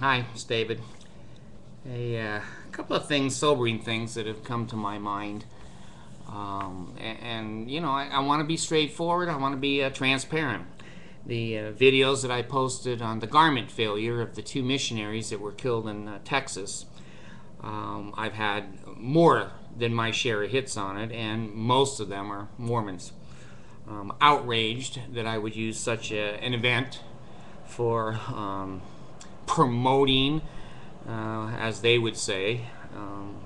Hi, it's David. A couple of things, sobering things that have come to my mind. I want to be straightforward. I want to be transparent. The videos that I posted on the garment failure of the two missionaries that were killed in Texas, I've had more than my share of hits on it, and most of them are Mormons. Outraged that I would use such an event for promoting, as they would say,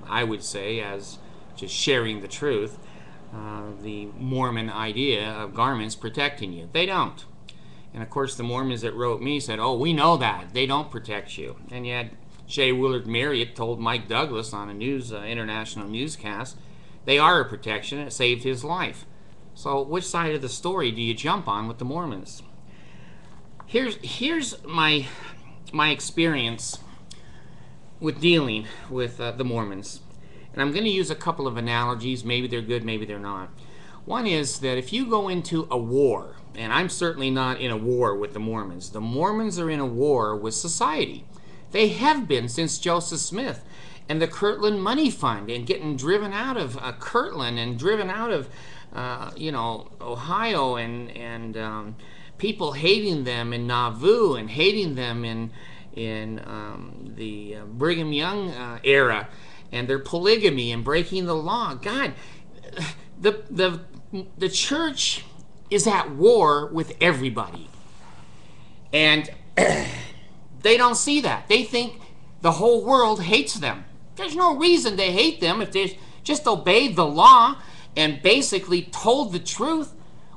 I would say, as just sharing the truth, the Mormon idea of garments protecting you. They don't. And of course, the Mormons that wrote me said, "Oh, we know that. They don't protect you." And yet, J. Willard Marriott told Mike Douglas on a international newscast, they are a protection. It saved his life. So, which side of the story do you jump on with the Mormons? Here's my experience with dealing with the Mormons. And I'm going to use a couple of analogies. Maybe they're good, maybe they're not. One is that if you go into a war, and I'm certainly not in a war with the Mormons are in a war with society. They have been since Joseph Smith and the Kirtland Money Fund, and getting driven out of Kirtland and driven out of Ohio, and people hating them in Nauvoo and hating them in the Brigham Young era, and their polygamy and breaking the law. God, the church is at war with everybody, and they don't see that. They think the whole world hates them. There's no reason to hate them if they just obeyed the law and basically told the truth.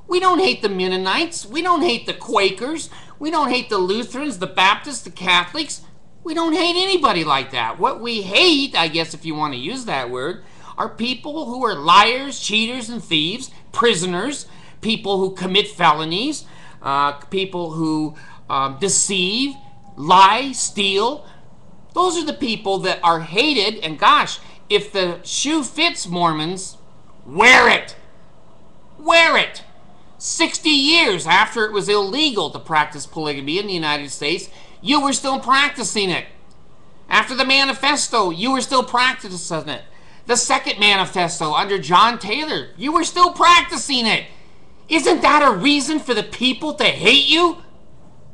We don't hate the Mennonites. We don't hate the Quakers. We don't hate the Lutherans, the Baptists, the Catholics. We don't hate anybody like that. What we hate, I guess if you want to use that word, are people who are liars, cheaters, and thieves, prisoners, people who commit felonies, people who deceive, lie, steal. Those are the people that are hated. And gosh, if the shoe fits, Mormons, wear it. Wear it. 60 years after it was illegal to practice polygamy in the United States, you were still practicing it. After the manifesto, you were still practicing it. The second manifesto under John Taylor, you were still practicing it. Isn't that a reason for the people to hate you?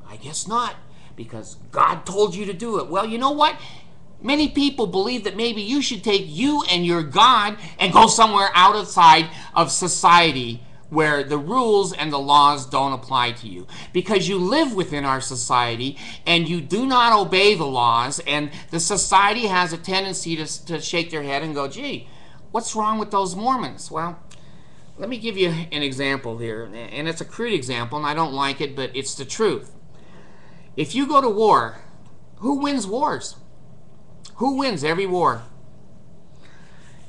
I guess not, because God told you to do it. Well, you know what? Many people believe that maybe you should take you and your God and go somewhere outside of society where the rules and the laws don't apply to you, because you live within our society and you do not obey the laws, and the society has a tendency to shake their head and go, gee, what's wrong with those Mormons? Well, let me give you an example here, and it's a crude example, and I don't like it, but it's the truth. If you go to war, who wins wars? Who wins every war?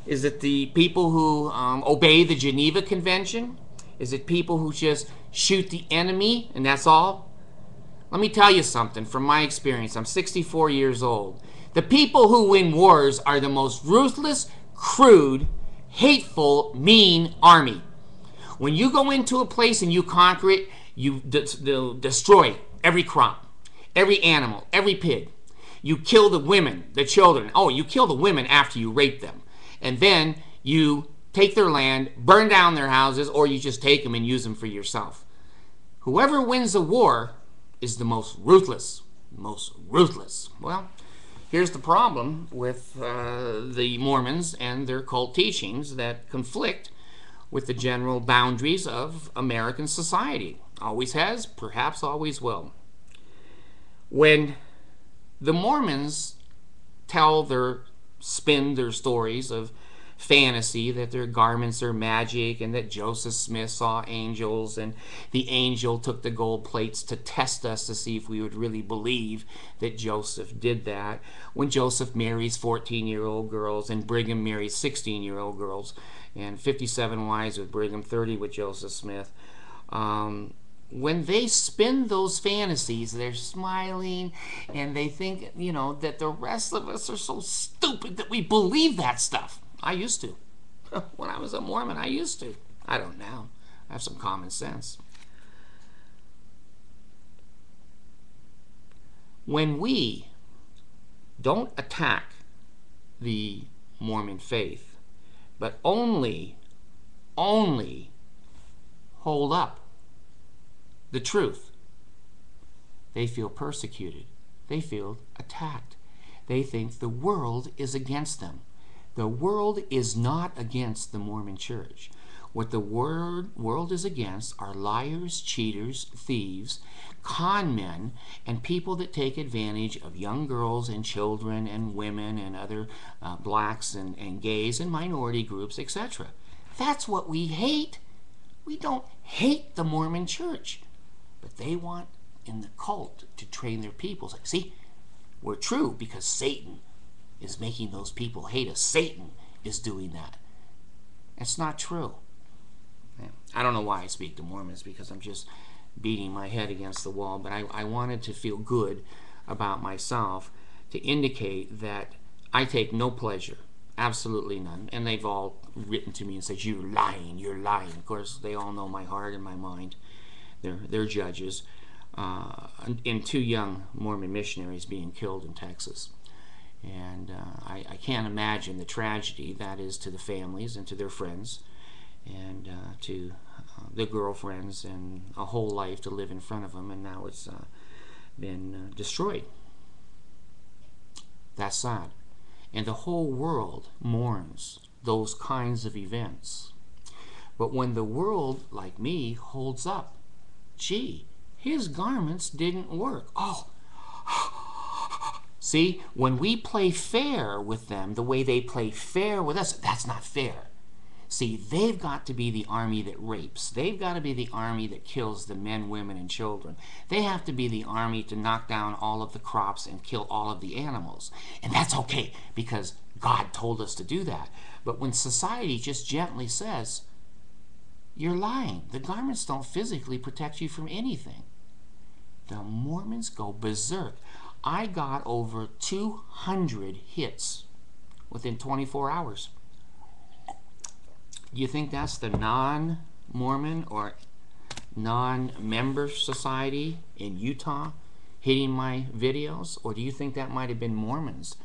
Is it the people who obey the Geneva Convention? Is it people who just shoot the enemy and that's all? Let me tell you something from my experience. I'm 64 years old. The people who win wars are the most ruthless, crude, hateful, mean army. When you go into a place and you conquer it, you destroy every crop, every animal, every pig. You kill the women, the children. Oh, you kill the women after you rape them. And then you take their land, burn down their houses, or you just take them and use them for yourself. Whoever wins a war is the most ruthless. Most ruthless. Well, here's the problem with the Mormons and their cult teachings that conflict with the general boundaries of American society. Always has, perhaps always will. When the Mormons spin their stories of fantasy, that their garments are magic and that Joseph Smith saw angels and the angel took the gold plates to test us to see if we would really believe that Joseph did that, when Joseph marries 14-year-old girls and Brigham marries 16-year-old girls, and 57 wives with Brigham, 30 with Joseph Smith. When they spin those fantasies, they're smiling and they think, that the rest of us are so stupid that we believe that stuff. I used to. When I was a Mormon, I used to. I don't now. I have some common sense. When we don't attack the Mormon faith, but only hold up the truth. They feel persecuted. They feel attacked. They think the world is against them. The world is not against the Mormon Church. What the world is against are liars, cheaters, thieves, con men, and people that take advantage of young girls and children and women and other blacks and gays and minority groups, etc. That's what we hate. We don't hate the Mormon Church, but they want in the cult to train their people. It's like, see, we're true because Satan is making those people hate us. Satan is doing that. It's not true. I don't know why I speak to Mormons, because I'm just beating my head against the wall, but I wanted to feel good about myself to indicate that I take no pleasure, absolutely none. And they've all written to me and said, you're lying, you're lying. Of course, they all know my heart and my mind. They're judges. In 2 young Mormon missionaries being killed in Texas. And I can't imagine the tragedy that is to the families and to their friends, and to their girlfriends, and a whole life to live in front of them, and now it's been destroyed. That's sad. And the whole world mourns those kinds of events. But when the world, like me, holds up, gee, his garments didn't work. Oh, see, when we play fair with them the way they play fair with us, that's not fair. See, they've got to be the army that rapes. They've got to be the army that kills the men, women, and children. They have to be the army to knock down all of the crops and kill all of the animals. And that's okay, because God told us to do that. But when society just gently says, you're lying, the garments don't physically protect you from anything, the Mormons go berserk. I got over 200 hits within 24 hours. Do you think that's the non-Mormon or non-member society in Utah hitting my videos? Or do you think that might have been Mormons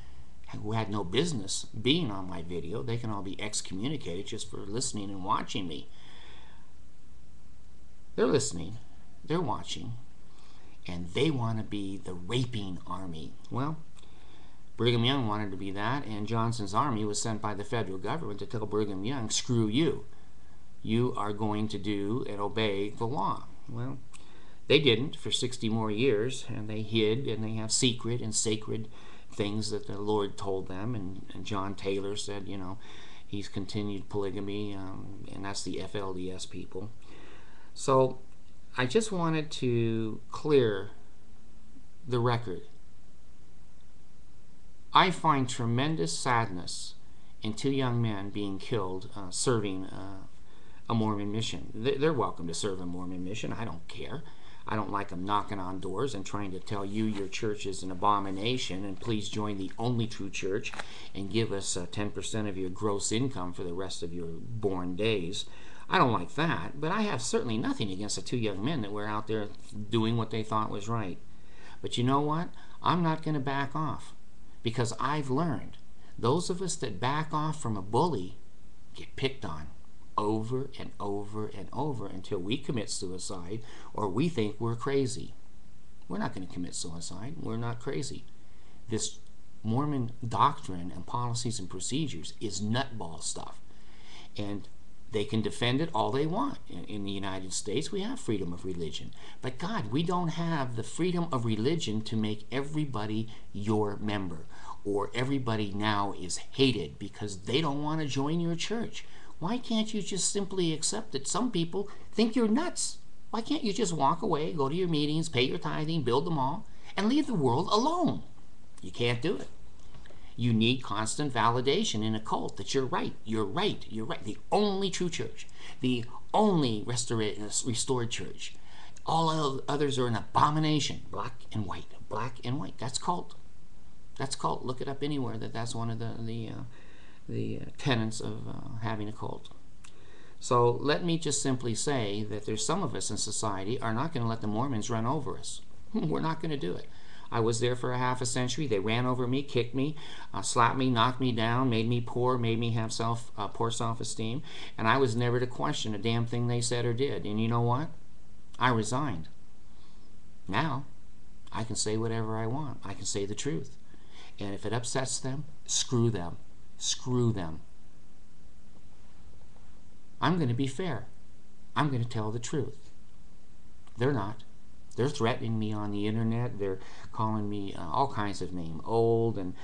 who had no business being on my video? They can all be excommunicated just for listening and watching me. They're listening, they're watching, and they want to be the raping army. Well, Brigham Young wanted to be that, and Johnson's army was sent by the federal government to tell Brigham Young, screw you. You are going to do and obey the law. Well, they didn't for 60 more years, and they hid, and they have secret and sacred things that the Lord told them, and John Taylor said, you know, he's continued polygamy, and that's the FLDS people. So I just wanted to clear the record. I find tremendous sadness in 2 young men being killed serving a Mormon mission. They're welcome to serve a Mormon mission. I don't care. I don't like them knocking on doors and trying to tell you your church is an abomination and please join the only true church and give us 10% of your gross income for the rest of your born days. I don't like that, but I have certainly nothing against the 2 young men that were out there doing what they thought was right. But you know what? I'm not going to back off. Because I've learned, those of us that back off from a bully get picked on over and over and over until we commit suicide or we think we're crazy. We're not going to commit suicide. We're not crazy. This Mormon doctrine and policies and procedures is nutball stuff. And they can defend it all they want. In the United States, we have freedom of religion. But God, we don't have the freedom of religion to make everybody your member. Or everybody now is hated because they don't want to join your church. Why can't you just simply accept that some people think you're nuts? Why can't you just walk away, go to your meetings, pay your tithing, build them all, and leave the world alone? You can't do it. You need constant validation in a cult that you're right, you're right, you're right. The only true church, the only restored church. All others are an abomination. Black and white, black and white. That's cult. That's cult. Look it up anywhere. That's one of the tenets of having a cult. So let me just simply say that there's some of us in society are not going to let the Mormons run over us. We're not going to do it. I was there for a half a century. They ran over me, kicked me, slapped me, knocked me down, made me poor, made me have poor self-esteem, and I was never to question a damn thing they said or did. And you know what? I resigned. Now, I can say whatever I want. I can say the truth. And if it upsets them, screw them. Screw them. I'm going to be fair. I'm going to tell the truth. They're not. They're threatening me on the internet. They're calling me all kinds of names. Old and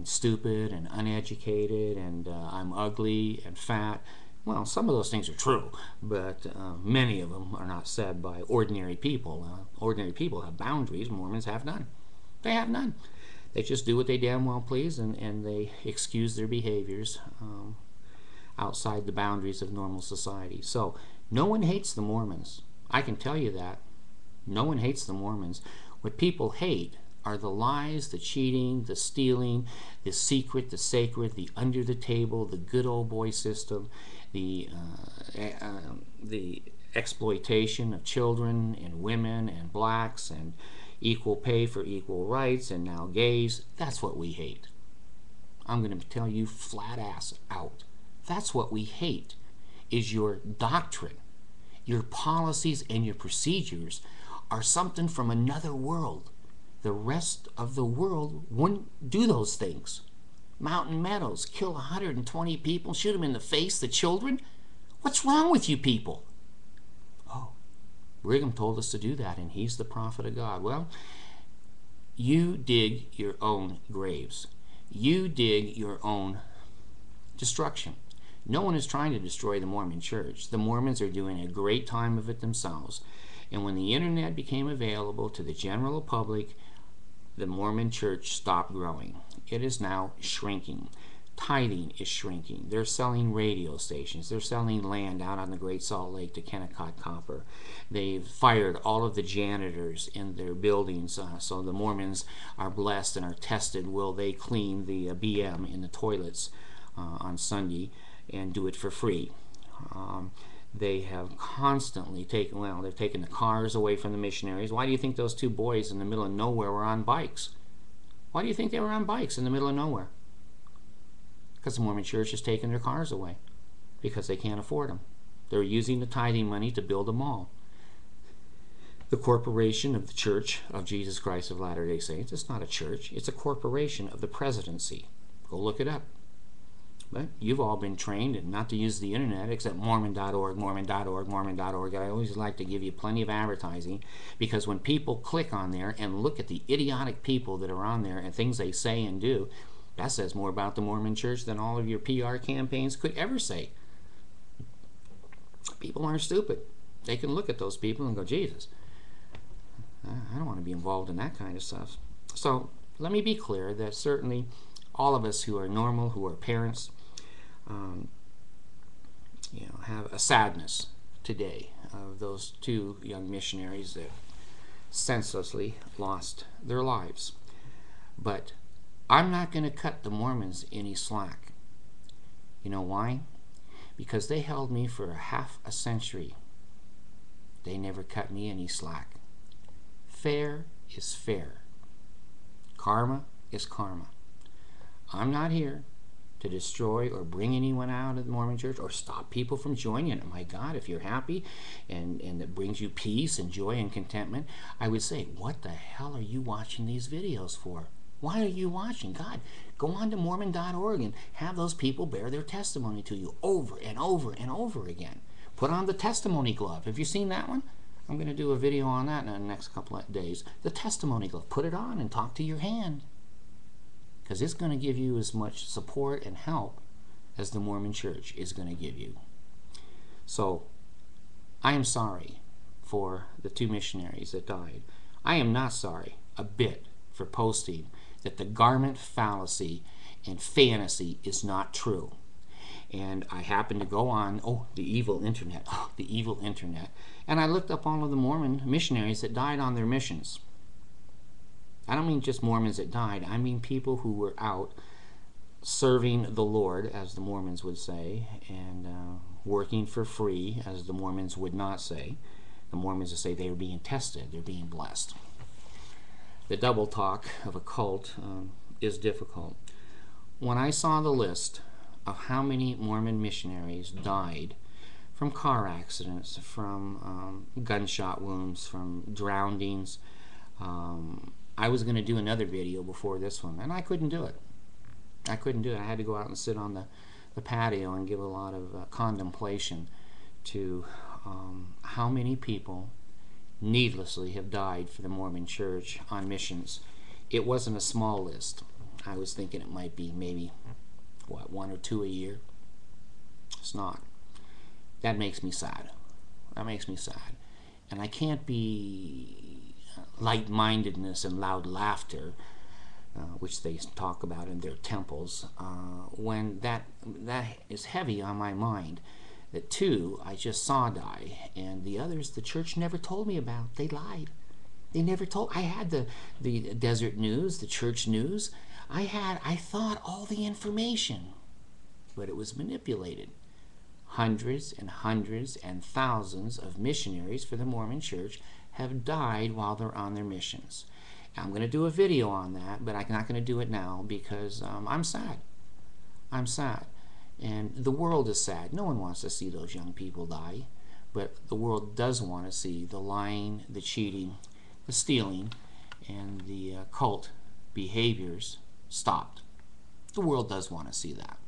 stupid and uneducated, and I'm ugly and fat. Well, some of those things are true, but many of them are not said by ordinary people. Ordinary people have boundaries. Mormons have none. They have none. They just do what they damn well please, and they excuse their behaviors outside the boundaries of normal society. So no one hates the Mormons. I can tell you that. No one hates the Mormons. What people hate are the lies, the cheating, the stealing, the secret, the sacred, the under the table, the good old boy system, the exploitation of children and women and blacks and equal pay for equal rights, and now gays. That's what we hate. I'm going to tell you flat ass out. That's what we hate, is your doctrine. Your policies and your procedures are something from another world. The rest of the world wouldn't do those things. Mountain Meadows, kill 120 people, shoot them in the face, the children. What's wrong with you people? Oh, Brigham told us to do that, and he's the prophet of God. Well, you dig your own graves. You dig your own destruction. No one is trying to destroy the Mormon Church. The Mormons are doing a great time of it themselves. And when the internet became available to the general public, the Mormon Church stopped growing. It is now shrinking. Tithing is shrinking. They're selling radio stations. They're selling land out on the Great Salt Lake to Kennecott Copper. They've fired all of the janitors in their buildings, so the Mormons are blessed and are tested. Will they clean the BM in the toilets on Sunday and do it for free? They have constantly taken, well, they've taken the cars away from the missionaries. Why do you think those two boys in the middle of nowhere were on bikes? Why do you think they were on bikes in the middle of nowhere? Because the Mormon Church has taken their cars away because they can't afford them. They're using the tithing money to build a mall. The corporation of the Church of Jesus Christ of Latter-day Saints, it's not a church, it's a corporation of the presidency. Go look it up. But you've all been trained and not to use the internet except Mormon.org, Mormon.org, Mormon.org. I always like to give you plenty of advertising, because when people click on there and look at the idiotic people that are on there and things they say and do, that says more about the Mormon Church than all of your PR campaigns could ever say. People aren't stupid. They can look at those people and go, Jesus, I don't want to be involved in that kind of stuff. So let me be clear that certainly all of us who are normal, who are parents, have a sadness today of those two young missionaries that senselessly lost their lives. But I'm not going to cut the Mormons any slack. You know why? Because they held me for half a century. They never cut me any slack. Fair is fair. Karma is karma. I'm not here to destroy or bring anyone out of the Mormon Church or stop people from joining it. My God, if you're happy and it brings you peace and joy and contentment, I would say, what the hell are you watching these videos for? Why are you watching? God, go on to Mormon.org and have those people bear their testimony to you over and over and over again. Put on the testimony glove. Have you seen that one? I'm going to do a video on that in the next couple of days. The testimony glove. Put it on and talk to your hand, because it's going to give you as much support and help as the Mormon Church is going to give you. So, I am sorry for the two missionaries that died. I am not sorry a bit for posting that the garment fallacy and fantasy is not true. And I happened to go on, the evil internet, and I looked up all of the Mormon missionaries that died on their missions. I don't mean just Mormons that died. I mean people who were out serving the Lord, as the Mormons would say, and working for free, as the Mormons would not say. The Mormons would say they were being tested, they're being blessed. the double talk of a cult is difficult. When I saw the list of how many Mormon missionaries died from car accidents, from gunshot wounds, from drownings, I was going to do another video before this one, and I couldn't do it. I couldn't do it. I had to go out and sit on the patio and give a lot of contemplation to how many people needlessly have died for the Mormon Church on missions. It wasn't a small list. I was thinking it might be maybe, what, 1 or 2 a year. It's not. That makes me sad. That makes me sad. And I can't be light-mindedness and loud laughter, which they talk about in their temples, when that is heavy on my mind. That 2 I just saw die, and the others the church never told me about. They lied. They never told. I had the desert news, the church news. I thought all the information, but it was manipulated. Hundreds and hundreds and thousands of missionaries for the Mormon Church have died while they're on their missions. I'm going to do a video on that, but I'm not going to do it now because I'm sad. I'm sad. And the world is sad. No one wants to see those young people die, but the world does want to see the lying, the cheating, the stealing, and the cult behaviors stopped. The world does want to see that.